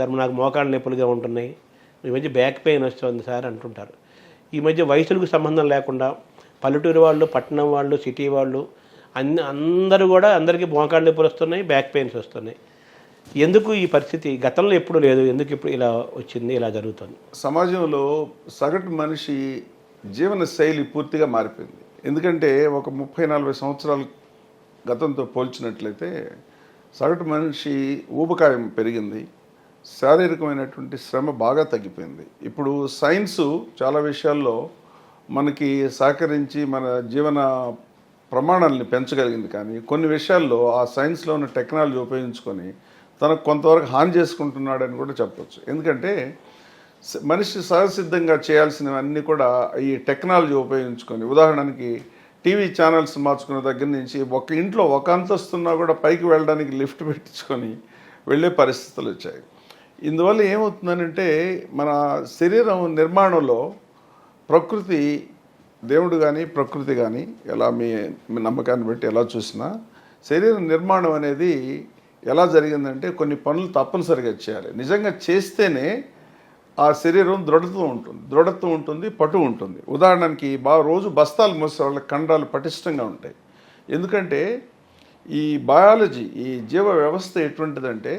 Sir నాకు మోకాళ్ళ నొప్పులుగా ఉంటున్నాయి, ఈ మధ్య బ్యాక్ పెయిన్ వస్తుంది సార్ అంటుంటారు. ఈ మధ్య వయసులకు సంబంధం లేకుండా పల్లెటూరు వాళ్ళు, పట్టణం వాళ్ళు, సిటీ వాళ్ళు అందరూ కూడా అందరికీ మోకాళ్ళ నొప్పులు వస్తున్నాయి, బ్యాక్ పెయిన్స్ వస్తున్నాయి. ఎందుకు ఈ పరిస్థితి? గతంలో ఎప్పుడు లేదు, ఎందుకు ఇప్పుడు ఇలా వచ్చింది, ఇలా జరుగుతుంది? సమాజంలో సగటు మనిషి జీవన శైలి పూర్తిగా మారిపోయింది. ఎందుకంటే ఒక 30-40 సంవత్సరాల గతంతో పోల్చినట్లయితే సగటు మనిషి ఊబకాయం పెరిగింది, శారీరకమైనటువంటి శ్రమ బాగా తగ్గిపోయింది. ఇప్పుడు సైన్సు చాలా విషయాల్లో మనకి సహకరించి మన జీవన ప్రమాణాలని పెంచగలిగింది. కానీ కొన్ని విషయాల్లో ఆ సైన్స్లో ఉన్న టెక్నాలజీ ఉపయోగించుకొని తనకు కొంతవరకు హాని చేసుకుంటున్నాడని కూడా చెప్పవచ్చు. ఎందుకంటే మనిషి సహజసిద్ధంగా చేయాల్సినవన్నీ కూడా ఈ టెక్నాలజీ ఉపయోగించుకొని, ఉదాహరణకి టీవీ ఛానల్స్ మార్చుకున్న దగ్గర నుంచి ఒక ఇంట్లో ఒక అంతస్తున్నా కూడా పైకి వెళ్ళడానికి లిఫ్ట్ పెట్టించుకొని వెళ్ళే పరిస్థితులు వచ్చాయి. ఇందువల్ల ఏమవుతుందనంటే మన శరీరం నిర్మాణంలో ప్రకృతి, దేవుడు కానీ ప్రకృతి కానీ ఎలా మీ నమ్మకాన్ని బట్టి ఎలా చూసినా శరీర నిర్మాణం అనేది ఎలా జరిగిందంటే కొన్ని పనులు తప్పనిసరిగా చేయాలి. నిజంగా చేస్తేనే ఆ శరీరం దృఢత్వం ఉంటుంది, పటు ఉంటుంది. ఉదాహరణకి రోజు బస్తాలు మోసే వాళ్ళ కండరాలు పటిష్టంగా ఉంటాయి. ఎందుకంటే ఈ బయాలజీ, ఈ జీవ వ్యవస్థ ఎటువంటిదంటే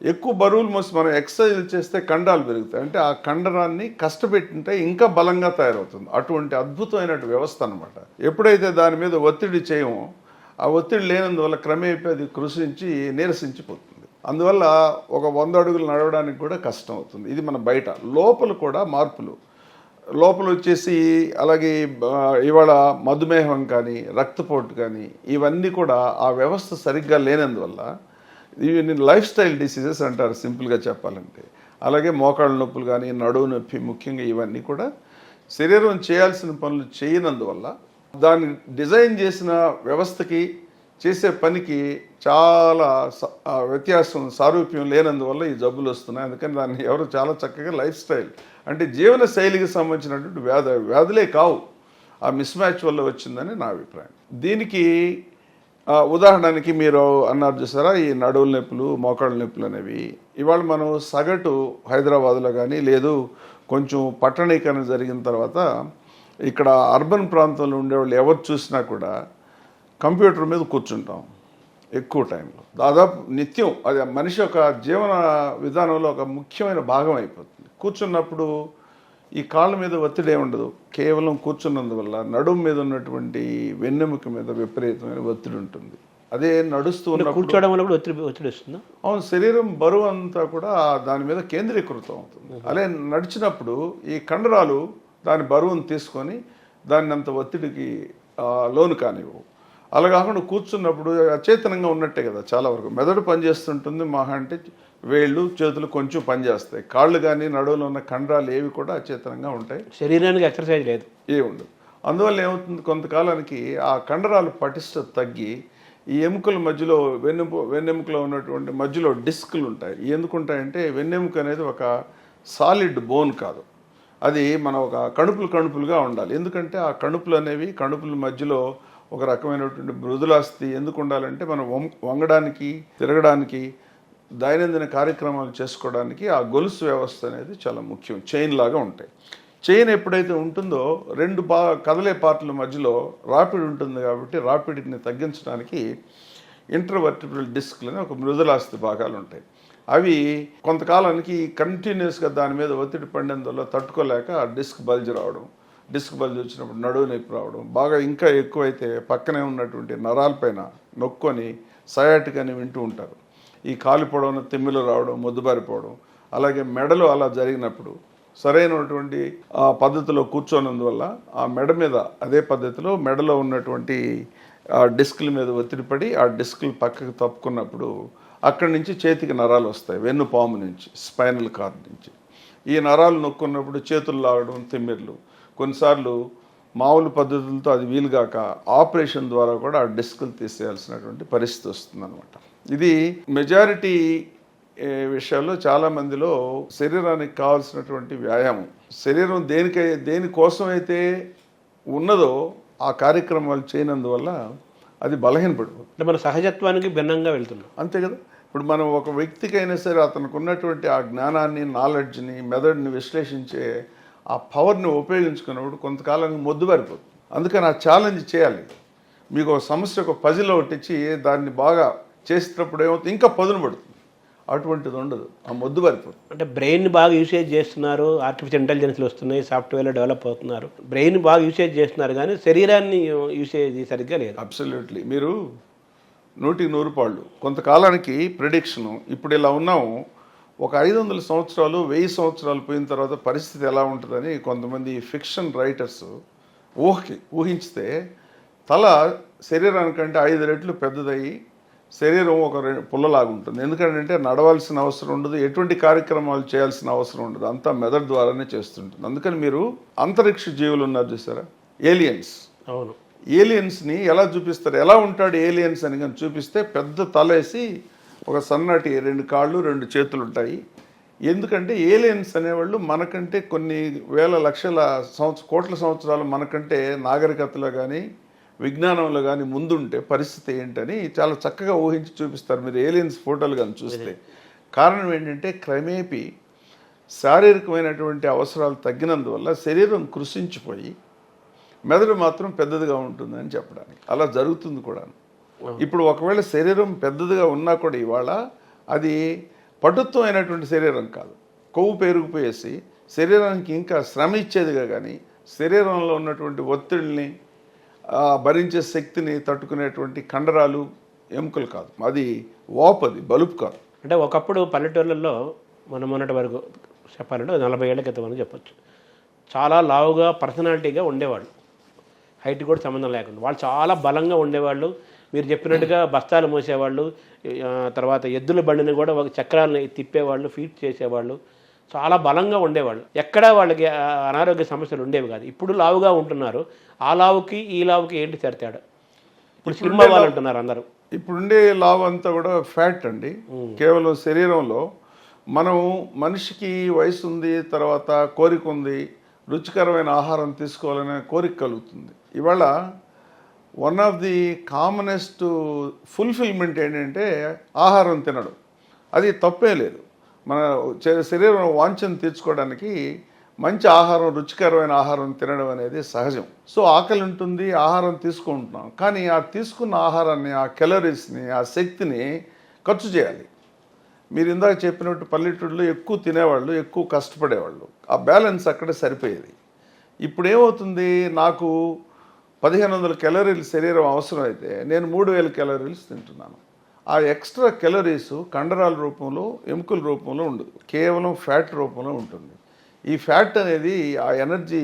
ఎక్కువ బరువులు మోసి మనం ఎక్సర్సైజ్ చేస్తే కండరాలు పెరుగుతాయి. అంటే ఆ కండరాన్ని కష్టపెట్టింటే ఇంకా బలంగా తయారవుతుంది. అటువంటి అద్భుతమైన వ్యవస్థ అనమాట. ఎప్పుడైతే దాని మీద ఒత్తిడి చేయమో ఆ ఒత్తిడి లేనందువల్ల క్రమేపీ అది కృషించి నీరసించిపోతుంది. అందువల్ల ఒక 100 అడుగులు నడవడానికి కూడా కష్టం అవుతుంది. ఇది మన బయట. లోపల కూడా మార్పులు లోపల వచ్చేసి అలాగే ఇవాళ మధుమేహం కానీ రక్తపోటు కానీ ఇవన్నీ కూడా ఆ వ్యవస్థ సరిగ్గా లేనందువల్ల ఇవి లైఫ్ స్టైల్ డిసీజెస్ అంటారు సింపుల్గా చెప్పాలంటే. అలాగే మోకాళ్ళ నొప్పులు కానీ నడువు నొప్పి, ముఖ్యంగా ఇవన్నీ కూడా శరీరం చేయాల్సిన పనులు చేయనందువల్ల దాన్ని డిజైన్ చేసిన వ్యవస్థకి చేసే పనికి చాలా వ్యత్యాసం, సారూప్యం లేనందువల్ల ఈ జబ్బులు వస్తున్నాయి. అందుకని దాన్ని ఎవరు చాలా చక్కగా లైఫ్ స్టైల్ అంటే జీవన శైలికి సంబంధించినటువంటి వ్యాధులే కావు, ఆ మిస్ మ్యాచ్ వల్ల వచ్చిందని నా అభిప్రాయం. దీనికి ఉదాహరణకి మీరు అన్నారు చూసారా, ఈ నడువుల నొప్పులు, మోకాళ్ళ నొప్పులు అనేవి ఇవాళ మనం సగటు హైదరాబాద్లో కానీ లేదు కొంచెం పట్టణీకరణ జరిగిన తర్వాత ఇక్కడ అర్బన్ ప్రాంతంలో ఉండేవాళ్ళు ఎవరు చూసినా కూడా కంప్యూటర్ మీద కూర్చుంటాం ఎక్కువ టైంలో, దాదాపు నిత్యం. అది మనిషి యొక్క జీవన విధానంలో ఒక ముఖ్యమైన భాగం అయిపోతుంది. కూర్చున్నప్పుడు ఈ కాళ్ళ మీద ఒత్తిడి ఉండదు, కేవలం కూర్చున్నందువల్ల నడుము మీద ఉన్నటువంటి వెన్నెముక మీద విపరీతమైన ఒత్తిడి ఉంటుంది. అదే నడుస్తూ ఉన్న కూర్చోవడం వల్ల కూడా ఒత్తిడి వస్తుంది. అవును, శరీరం బరువు అంతా కూడా దాని మీద కేంద్రీకృతం అవుతుంది. అదే నడిచినప్పుడు ఈ కండరాలు దాని బరువును తీసుకొని దాన్ని అంత ఒత్తిడికి లోను కానివ్వవు. అలా కాకుండా కూర్చున్నప్పుడు అచేతనంగా ఉన్నట్టే కదా, చాలా వరకు మెదడు పనిచేస్తుంటుంది. మహా అంటే వేళ్ళు చేతులు కొంచెం పనిచేస్తాయి. కాళ్ళు కానీ నడువులో ఉన్న కండరాలు ఏవి కూడా అచేతనంగా ఉంటాయి. శరీరానికి ఎక్సర్సైజ్ లేదు, ఉండదు. అందువల్ల ఏమవుతుంది, కొంతకాలానికి ఆ కండరాలు పటిష్ట తగ్గి ఈ ఎముకల మధ్యలో వెన్నెముకలో ఉన్నటువంటి మధ్యలో డిస్కులు ఉంటాయి. ఎందుకుంటాయంటే వెన్నెముక అనేది ఒక సాలిడ్ బోన్ కాదు, అది మన ఒక కణుపులుగా ఉండాలి. ఎందుకంటే ఆ కణుపులు అనేవి కణుపుల మధ్యలో ఒక రకమైనటువంటి మృదులాస్తి ఎందుకు ఉండాలంటే మనం వంగడానికి, తిరగడానికి, దైనందిన కార్యక్రమాలు చేసుకోవడానికి ఆ గొలుసు వ్యవస్థ అనేది చాలా ముఖ్యం. చైన్ లాగా ఉంటాయి. చైన్ ఎప్పుడైతే ఉంటుందో రెండు కదలే పార్ట్ల మధ్యలో రాపిడ్ ఉంటుంది. కాబట్టి రాపిడ్ని తగ్గించడానికి ఇంటర్వర్టిబ్రల్ డిస్క్లు అని ఒక మృదులాస్తి భాగాలు ఉంటాయి. అవి కొంతకాలానికి కంటిన్యూస్గా దాని మీద ఒత్తిడి పడినందువల్ల తట్టుకోలేక ఆ డిస్క్ బల్జ్ రావడం, డిస్క్ బల్జ్ వచ్చినప్పుడు నడువు నొప్పి రావడం, బాగా ఇంకా ఎక్కువైతే పక్కనే ఉన్నటువంటి నరాలపైన నొక్కొని సయాటిక్ అని వింటూ ఉంటారు. ఈ కాలు పొడవున తిమ్మిలు రావడం, మొద్దుబారిపోవడం, అలాగే మెడలో అలా జరిగినప్పుడు సరైనటువంటి ఆ పద్ధతిలో కూర్చోనందువల్ల ఆ మెడ మీద అదే పద్ధతిలో మెడలో ఉన్నటువంటి ఆ డిస్కుల మీద ఒత్తిడి పడి ఆ డిస్కులు పక్కకు తప్పుకున్నప్పుడు అక్కడి నుంచి చేతికి నరాలు వస్తాయి, వెన్నుపాము నుంచి, స్పైనల్ కార్డ్ నుంచి. ఈ నరాలు నొక్కున్నప్పుడు చేతులు లాగడం, తిమ్మిర్లు, కొన్నిసార్లు మామూలు పద్ధతులతో అది వీలుగాక ఆపరేషన్ ద్వారా కూడా ఆ డిస్కులు తీసేయాల్సినటువంటి పరిస్థితి వస్తుందన్నమాట. ఇది మెజారిటీ విషయాల్లో చాలామందిలో శరీరానికి కావాల్సినటువంటి వ్యాయామం, శరీరం దేనికోసమైతే ఉన్నదో ఆ కార్యక్రమాలు చేయనందువల్ల అది బలహీనపడిపోతుంది. అంటే మన సహజత్వానికి భిన్నంగా వెళ్తున్నాం, అంతే కదా. ఇప్పుడు మనం ఒక వ్యక్తికైనా సరే అతనికి ఉన్నటువంటి ఆ జ్ఞానాన్ని, నాలెడ్జ్ని, మెదడుని విశ్లేషించే ఆ పవర్ని ఉపయోగించుకున్నప్పుడు కొంతకాలానికి మొద్దుబారిపోతుంది. అందుకని ఆ ఛాలెంజ్ చేయాలి. మీకు ఒక సమస్య, ఒక పజిల్ ఒకటి ఇచ్చి దాన్ని బాగా చేసేటప్పుడు ఏమవుతుంది, ఇంకా పదును పడుతుంది. అటువంటిది ఉండదు, ఆ మొద్దుబారిపోతుంది. అంటే బ్రెయిన్ బాగా యూసేజ్ చేస్తున్నారు, ఆర్టిఫిషియల్ ఇంటెలిజెన్స్లు వస్తున్నాయి, సాఫ్ట్వేర్లో డెవలప్ అవుతున్నారు, బ్రెయిన్ బాగా యూసేజ్ చేస్తున్నారు, కానీ శరీరాన్ని యూసేజ్ సరిగ్గా లేదు. అబ్సల్యూట్లీ. మీరు 100 పాళ్ళు కొంతకాలానికి ప్రిడిక్షను, ఇప్పుడు ఇలా ఉన్నాము, ఒక 500 సంవత్సరాలు 1000 సంవత్సరాలు పోయిన తర్వాత పరిస్థితి ఎలా ఉంటుందని కొంతమంది ఫిక్షన్ రైటర్స్ ఊహించితే తల శరీరానికంటే 5 రెట్లు పెద్దదయ్యి శరీరం ఒక పుల్లలాగా ఉంటుంది. ఎందుకంటే నడవాల్సిన అవసరం ఉండదు, ఎటువంటి కార్యక్రమాలు చేయాల్సిన అవసరం ఉండదు, అంతా మెదడు ద్వారానే చేస్తుంటుంది. అందుకని మీరు అంతరిక్ష జీవులు ఉన్నారు చూసారా, ఏలియన్స్. అవును, ఏలియన్స్ని ఎలా చూపిస్తారు, ఎలా ఉంటాడు ఏలియన్స్ అని కానీ చూపిస్తే పెద్ద తలేసి ఒక సన్నటి 2 కాళ్ళు 2 చేతులు ఉంటాయి. ఎందుకంటే ఏలియన్స్ అనేవాళ్ళు మనకంటే కొన్ని వేల లక్షల కోట్ల సంవత్సరాలు మనకంటే నాగరికతలో కానీ విజ్ఞానంలో కానీ ముందుంటే పరిస్థితి ఏంటని చాలా చక్కగా ఊహించి చూపిస్తారు మీరు ఏలియన్స్ ఫోటోలు కానీ చూస్తే. కారణం ఏంటంటే క్రమేపీ శారీరకమైనటువంటి అవసరాలు తగ్గినందువల్ల శరీరం కృషించిపోయి మెదడు మాత్రం పెద్దదిగా ఉంటుందని చెప్పడానికి. అలా జరుగుతుంది కూడా. ఇప్పుడు ఒకవేళ శరీరం పెద్దదిగా ఉన్నా కూడా ఇవాళ అది పటుత్వం అయినటువంటి శరీరం కాదు, కొవ్వు పెరిగిపోయేసి శరీరానికి ఇంకా శ్రమ ఇచ్చేదిగా, కానీ శరీరంలో ఉన్నటువంటి ఒత్తిడిని భరించే శక్తిని తట్టుకునేటువంటి కండరాలు, ఎముకలు కాదు, అది వాపది, బలుపు కాదు. అంటే ఒకప్పుడు పల్లెటూళ్ళల్లో మొన్నటి వరకు చెప్పాలంటే 40 ఏళ్ల క్రితం అని చెప్పొచ్చు, చాలా లావుగా పర్సనాలిటీగా ఉండేవాళ్ళు, హైట్ కూడా సంబంధం లేకుండా వాళ్ళు చాలా బలంగా ఉండేవాళ్ళు. మీరు చెప్పినట్టుగా బస్తాలు మోసేవాళ్ళు, తర్వాత ఎద్దుల బండిని కూడా ఒక చక్రాలను తిప్పేవాళ్ళు, ఫీట్ చేసేవాళ్ళు, చాలా బలంగా ఉండేవాళ్ళు. ఎక్కడా వాళ్ళకి అనారోగ్య సమస్యలు ఉండేవి కాదు. ఇప్పుడు లావుగా ఉంటున్నారు, ఆ లావుకి ఈ లావుకి ఏంటి తేడా? ఇప్పుడు స్లిమ్ అవ్వాలంటున్నారు అందరూ. ఇప్పుడుండే లావు అంతా కూడా ఫ్యాట్ అండి. కేవలం శరీరంలో మనం మనిషికి వయసు ఉంది, తర్వాత కోరిక ఉంది, రుచికరమైన ఆహారం తీసుకోవాలనే కోరిక కలుగుతుంది. ఇవాళ one of the commonest fulfilment ఏంటంటే ఆహారం తినడం. అది తప్పే లేదు, మన శరీరం వాంఛను తీర్చుకోవడానికి మంచి ఆహారం, రుచికరమైన ఆహారం తినడం అనేది సహజం. సో ఆకలి ఉంటుంది, ఆహారం తీసుకుంటున్నాం, కానీ ఆ తీసుకున్న ఆహారాన్ని, ఆ కెలరీస్ని, ఆ శక్తిని ఖర్చు చేయాలి. మీరు ఇందాక చెప్పినట్టు పల్లెటూళ్ళలో ఎక్కువ తినేవాళ్ళు, ఎక్కువ కష్టపడేవాళ్ళు, ఆ బ్యాలెన్స్ అక్కడే సరిపోయేది. ఇప్పుడు ఏమవుతుంది, నాకు 1500 క్యాలరీలు శరీరం అవసరం అయితే నేను 3000 క్యాలరీలు తింటున్నాను. ఆ ఎక్స్ట్రా క్యాలరీస్ కండరాల రూపంలో, ఎముకల రూపంలో ఉండదు, కేవలం ఫ్యాట్ రూపంలో ఉంటుంది. ఈ ఫ్యాట్ అనేది ఆ ఎనర్జీ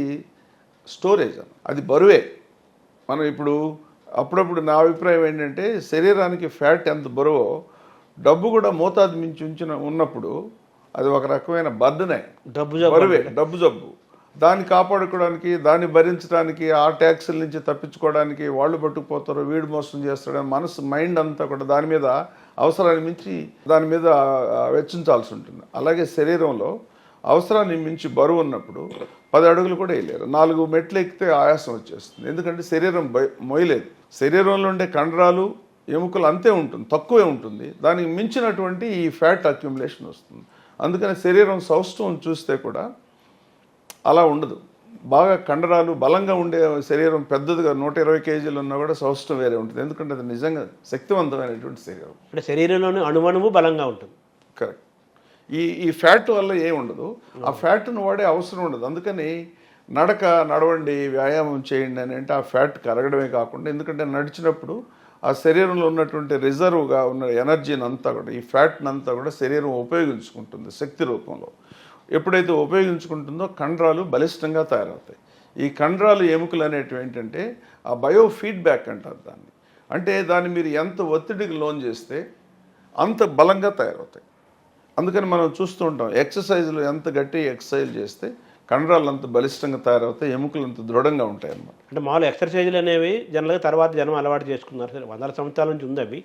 స్టోరేజ్, అది బరువే. మనం ఇప్పుడు అప్పుడప్పుడు నా అభిప్రాయం ఏంటంటే శరీరానికి ఫ్యాట్ ఎంత బరువో డబ్బు కూడా మోతాదు మించి ఉన్నప్పుడు అది ఒక రకమైన బర్డనే, బరువే, డబ్బు జబ్బు. దాన్ని కాపాడుకోవడానికి, దాన్ని భరించడానికి, ఆ ట్యాక్సుల నుంచి తప్పించుకోవడానికి వాళ్ళు పట్టుకుపోతారు, వీడు మోసం చేస్తాడని మనసు, మైండ్ అంతా కూడా దాని మీద అవసరాన్ని మించి దాని మీద వెచ్చించాల్సి ఉంటుంది. అలాగే శరీరంలో అవసరాన్ని మించి బరువు ఉన్నప్పుడు 10 అడుగులు కూడా వేయలేరు, 4 మెట్లు ఎక్కితే ఆయాసం వచ్చేస్తుంది. ఎందుకంటే శరీరం మొయ్యలేదు. శరీరంలో ఉండే కండరాలు, ఎముకలు అంతే ఉంటుంది, తక్కువే ఉంటుంది, దానికి మించినటువంటి ఈ ఫ్యాట్ అక్యుములేషన్ వస్తుంది. అందుకని శరీరం సౌష్ఠవం చూస్తే కూడా అలా ఉండదు. బాగా కండరాలు బలంగా ఉండే శరీరం, పెద్దదిగా 120 కేజీలు ఉన్నా కూడా సౌష్ఠవం వేరే ఉంటుంది. ఎందుకంటే అది నిజంగా శక్తివంతమైనటువంటి శరీరం. అంటే శరీరంలోని అణువణువు బలంగా ఉంటుంది. కరెక్ట్. ఈ ఫ్యాట్ వల్ల ఏం ఉండదు, ఆ ఫ్యాట్ను వాడే అవసరం ఉండదు. అందుకని నడవండి, వ్యాయామం చేయండి అని అంటే ఆ ఫ్యాట్ కరగడమే కాకుండా, ఎందుకంటే నడిచినప్పుడు ఆ శరీరంలో ఉన్నటువంటి రిజర్వ్గా ఉన్న ఎనర్జీని అంతా కూడా, ఈ ఫ్యాట్ని అంతా కూడా శరీరం ఉపయోగించుకుంటుంది శక్తి రూపంలో. ఎప్పుడైతే ఉపయోగించుకుంటుందో కండరాలు బలిష్టంగా తయారవుతాయి. ఈ కండరాలు, ఎముకలు అనేటివి ఏంటంటే ఆ బయో ఫీడ్బ్యాక్ అంటారు దాన్ని. అంటే దాన్ని మీరు ఎంత ఒత్తిడికి లోన్ చేస్తే అంత బలంగా తయారవుతాయి. అందుకని మనం చూస్తూ ఉంటాం, ఎక్సర్సైజులు ఎంత గట్టి ఎక్సర్సైజ్ చేస్తే కండరాలు అంత బలిష్టంగా తయారవుతాయి, ఎముకలు అంత దృఢంగా ఉంటాయి అన్నమాట. అంటే మామూలు ఎక్సర్సైజులు అనేవి జనరల్గా తర్వాత జనం అలవాటు చేసుకున్నారు, సరే 100 సంవత్సరాల నుంచి ఉంది అవి.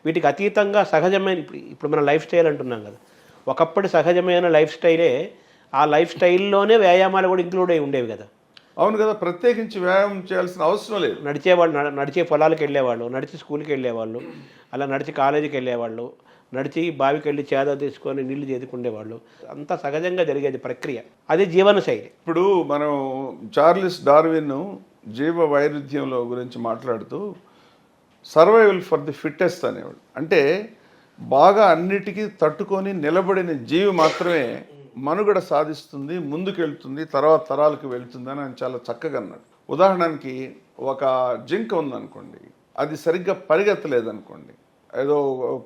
వీటికి అతీతంగా సహజమైన ఇప్పుడు మన లైఫ్ స్టైల్ అంటున్నాం కదా, ఒకప్పుడు సహజమైన లైఫ్ స్టైలే, ఆ లైఫ్ స్టైల్లోనే వ్యాయామాలు కూడా ఇంక్లూడ్ అయి ఉండేవి కదా. అవును కదా, ప్రత్యేకించి వ్యాయామం చేయాల్సిన అవసరం లేదు. నడిచేవాళ్ళు నడిచే పొలాలకు వెళ్ళేవాళ్ళు, నడిచి స్కూల్కి వెళ్ళేవాళ్ళు, అలా నడిచి కాలేజీకి వెళ్ళేవాళ్ళు, నడిచి బావికి వెళ్ళి చేద తీసుకొని నీళ్లు చేదుకుండేవాళ్ళు. అంతా సహజంగా జరిగేది ప్రక్రియ. అది జీవనశైలి. ఇప్పుడు మనం చార్లెస్ డార్విన్ జీవ వైరుధ్యంలో గురించి మాట్లాడుతూ సర్వైవల్ ఫర్ ది ఫిట్టెస్ట్ అనేవాడు. అంటే బాగా అన్నిటికీ తట్టుకొని నిలబడిన జీవి మాత్రమే మనుగడ సాధిస్తుంది, ముందుకెళ్తుంది, తర్వాత తరాలకు వెళ్తుంది అని ఆయన చాలా చక్కగా అన్నాడు. ఉదాహరణకి ఒక జింక ఉందనుకోండి, అది సరిగ్గా పరిగెత్తలేదనుకోండి, ఏదో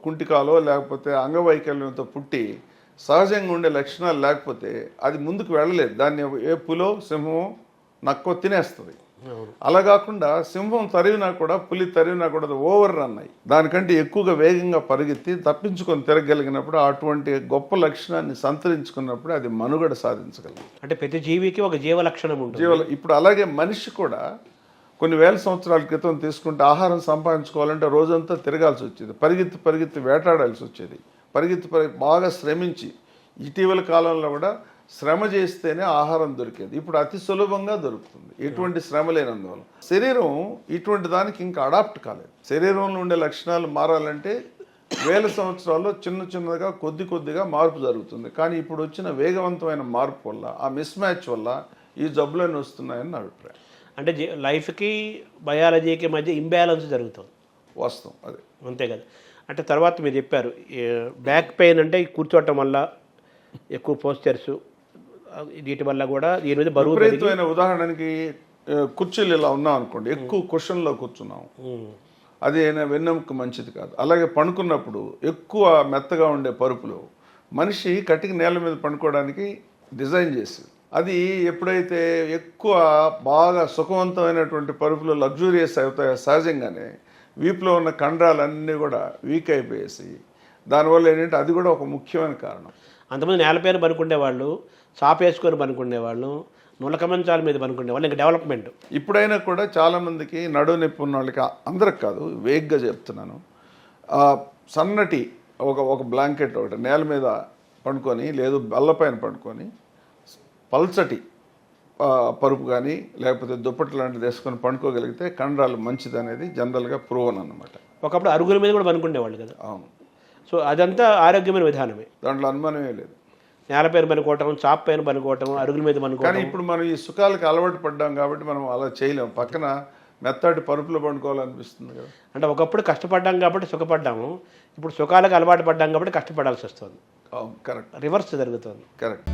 కుంటికాలో లేకపోతే అంగవైకల్యంతో పుట్టి సహజంగా ఉండే లక్షణాలు లేకపోతే అది ముందుకు వెళ్ళలేదు. దాన్ని ఏ పులో సింహమో నక్కో తినేస్తుంది. అలా కాకుండా సింహం తరివినా కూడా పులి తరివినా కూడా అది ఓవర్ రన్ అయ్యి దానికంటే ఎక్కువగా వేగంగా పరిగెత్తి తప్పించుకొని తిరగలిగినప్పుడు అటువంటి గొప్ప లక్షణాన్ని సంతరించుకున్నప్పుడు అది మనుగడ సాధించగలదు. అంటే ప్రతి జీవికి ఒక జీవ లక్షణం ఉంటుంది. ఇప్పుడు అలాగే మనిషి కూడా కొన్ని వేల సంవత్సరాల క్రితం తీసుకుంటే ఆహారం సంపాదించుకోవాలంటే రోజంతా తిరగాల్సి వచ్చేది, పరిగెత్తి వేటాడాల్సి వచ్చేది, బాగా శ్రమించి. ఇటీవల కాలంలో కూడా శ్రమ చేస్తేనే ఆహారం దొరికేది. ఇప్పుడు అతి సులభంగా దొరుకుతుంది, ఎటువంటి శ్రమ లేనందువల్ల. శరీరం ఇటువంటి దానికి ఇంకా అడాప్ట్ కాలేదు. శరీరంలో ఉండే లక్షణాలు మారాలంటే వేల సంవత్సరాల్లో చిన్నగా కొద్దిగా మార్పు జరుగుతుంది. కానీ ఇప్పుడు వచ్చిన వేగవంతమైన మార్పు వల్ల, ఆ మిస్ మ్యాచ్ వల్ల ఈ జబ్బులన్నీ వస్తున్నాయని నా అభిప్రాయం. అంటే లైఫ్కి బయాలజీకి మధ్య ఇంబ్యాలెన్స్ జరుగుతుంది. వాస్తవం అదే. అంతే కదా. అంటే తర్వాత మీరు చెప్పారు బ్యాక్ పెయిన్ అంటే కూర్చోవటం వల్ల ఎక్కువ పోస్చర్స్, వీటి వల్ల కూడా దీని మీద బరువు విపరీతమైన. ఉదాహరణకి కుర్చీలు ఇలా ఉన్నాం అనుకోండి, ఎక్కువ కుషన్లో కూర్చున్నాం, అది వెన్నెముక మంచిది కాదు. అలాగే పడుకున్నప్పుడు ఎక్కువ మెత్తగా ఉండే పరుపులు మనిషి కటిక నేల మీద పడుకోవడానికి డిజైన్ చేసి, అది ఎప్పుడైతే ఎక్కువ బాగా సుఖవంతమైనటువంటి పరుపులు లగ్జూరియస్ అవుతాయో సహజంగానే వీపులో ఉన్న కండరాలన్నీ కూడా వీక్ అయిపోయేసి, దానివల్ల ఏంటంటే అది కూడా ఒక ముఖ్యమైన కారణం. అంతమంది నేలపైన పనుకునేవాళ్ళు, చాపేసుకొని పనుకునేవాళ్ళు, నులక మంచాల మీద పనుకునేవాళ్ళు. ఇంకా డెవలప్మెంట్ ఇప్పుడైనా కూడా చాలామందికి నడువు నొప్పి ఉన్న వాళ్ళకి, అందరికి కాదు, వేగ్గా చెప్తున్నాను, సన్నటి ఒక బ్లాంకెట్ ఒకటి నేల మీద పడుకొని లేదు బల్లపైన పడుకొని పల్చటి పరుపు కానీ లేకపోతే దుప్పటి లాంటిది వేసుకొని పడుకోగలిగితే కండరాలు మంచిది అనేది జనరల్గా ప్రూవన్ అన్నమాట. ఒకప్పుడు అరుగుల మీద కూడా పనుకునేవాళ్ళు కదా. అవును. సో అదంతా ఆరోగ్యమైన విధానమే, దాంట్లో అనుమానమే లేదు. నేలపైన పనుకోవటం, చాప పైన పనుకోవటం, అరుగుల మీద పనుకోవటం. కానీ ఇప్పుడు మనం ఈ సుఖాలకు అలవాటు పడ్డాం కాబట్టి మనం అలా చేయలేము. పక్కన మెత్తటి పరుపులో పండుకోవాలనిపిస్తుంది కదా. అంటే ఒకప్పుడు కష్టపడ్డాం కాబట్టి సుఖపడ్డాము, ఇప్పుడు సుఖాలకు అలవాటు పడ్డాం కాబట్టి కష్టపడాల్సి వస్తుంది. కరెక్ట్. రివర్స్ జరుగుతుంది. కరెక్ట్.